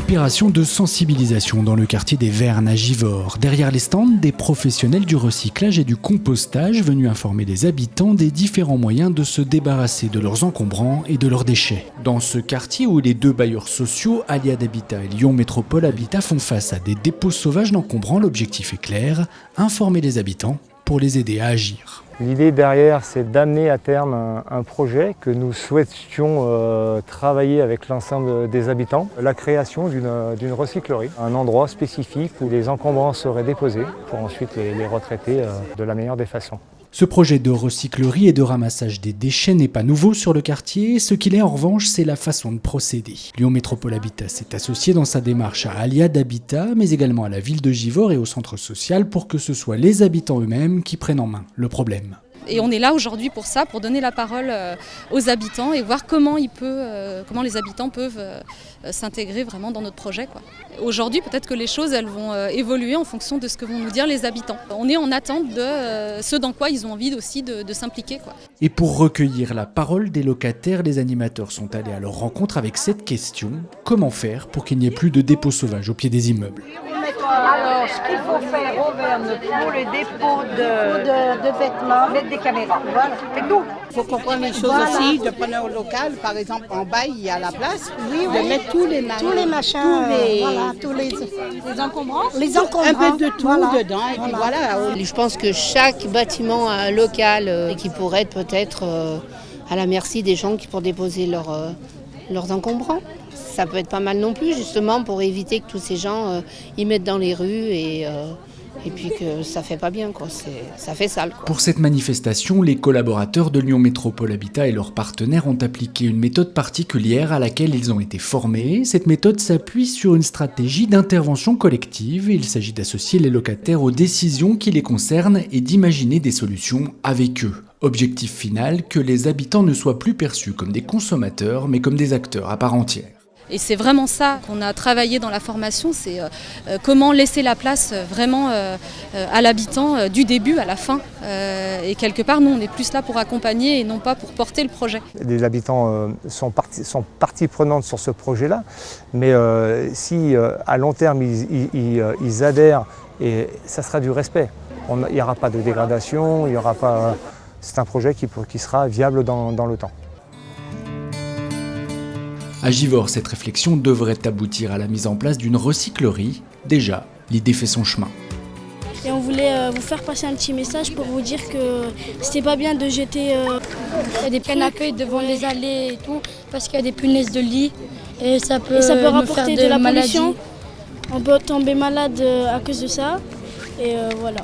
opération de sensibilisation dans le quartier des Vernes à Givors. Derrière les stands, des professionnels du recyclage et du compostage venus informer les habitants des différents moyens de se débarrasser de leurs encombrants et de leurs déchets. Dans ce quartier où les deux bailleurs sociaux, Aliade Habitat et Lyon Métropole Habitat, font face à des dépôts sauvages d'encombrants, l'objectif est clair, informer les habitants pour les aider à agir. L'idée derrière, c'est d'amener à terme un projet que nous souhaitions travailler avec l'ensemble des habitants. La création d'une recyclerie, un endroit spécifique où les encombrants seraient déposés pour ensuite les retraiter de la meilleure des façons. Ce projet de recyclerie et de ramassage des déchets n'est pas nouveau sur le quartier. Ce qu'il est en revanche, c'est la façon de procéder. Lyon Métropole Habitat s'est associé dans sa démarche à Aliade Habitat, mais également à la ville de Givors et au centre social pour que ce soit les habitants eux-mêmes qui prennent en main le problème. Et on est là aujourd'hui pour ça, pour donner la parole aux habitants et voir comment les habitants peuvent s'intégrer vraiment dans notre projet, quoi. Aujourd'hui, peut-être que les choses elles vont évoluer en fonction de ce que vont nous dire les habitants. On est en attente de ce dans quoi ils ont envie aussi de s'impliquer, quoi. Et pour recueillir la parole des locataires, les animateurs sont allés à leur rencontre avec cette question: comment faire pour qu'il n'y ait plus de dépôts sauvages au pied des immeubles? Alors, ce qu'il faut faire, Auvergne, pour les dépôts de vêtements, mettre des caméras. Voilà, c'est tout. Il faut comprendre les choses aussi de preneur local. Par exemple, en bas, il y a la place de mettre tous les machins, tous les encombrants. Un peu de tout dedans. Et puis voilà. Je pense que chaque bâtiment local qui pourrait être peut-être à la merci des gens qui pour déposer leurs encombrants. Ça peut être pas mal non plus, justement, pour éviter que tous ces gens y mettent dans les rues et puis que ça fait pas bien, quoi. Ça fait sale, quoi. Pour cette manifestation, les collaborateurs de Lyon Métropole Habitat et leurs partenaires ont appliqué une méthode particulière à laquelle ils ont été formés. Cette méthode s'appuie sur une stratégie d'intervention collective. Il s'agit d'associer les locataires aux décisions qui les concernent et d'imaginer des solutions avec eux. Objectif final, que les habitants ne soient plus perçus comme des consommateurs, mais comme des acteurs à part entière. Et c'est vraiment ça qu'on a travaillé dans la formation, c'est comment laisser la place vraiment à l'habitant du début à la fin. Et quelque part, nous, on est plus là pour accompagner et non pas pour porter le projet. Les habitants sont partie prenante sur ce projet-là, mais si à long terme ils adhèrent, et ça sera du respect. Il n'y aura pas de dégradation, il y aura pas. C'est un projet qui sera viable dans le temps. À Givors, cette réflexion devrait aboutir à la mise en place d'une recyclerie. Déjà, l'idée fait son chemin. Et on voulait vous faire passer un petit message pour vous dire que c'était pas bien de jeter des canapés devant les allées et tout, parce qu'il y a des punaises de lit et ça peut rapporter de la pollution. On peut tomber malade à cause de ça et voilà.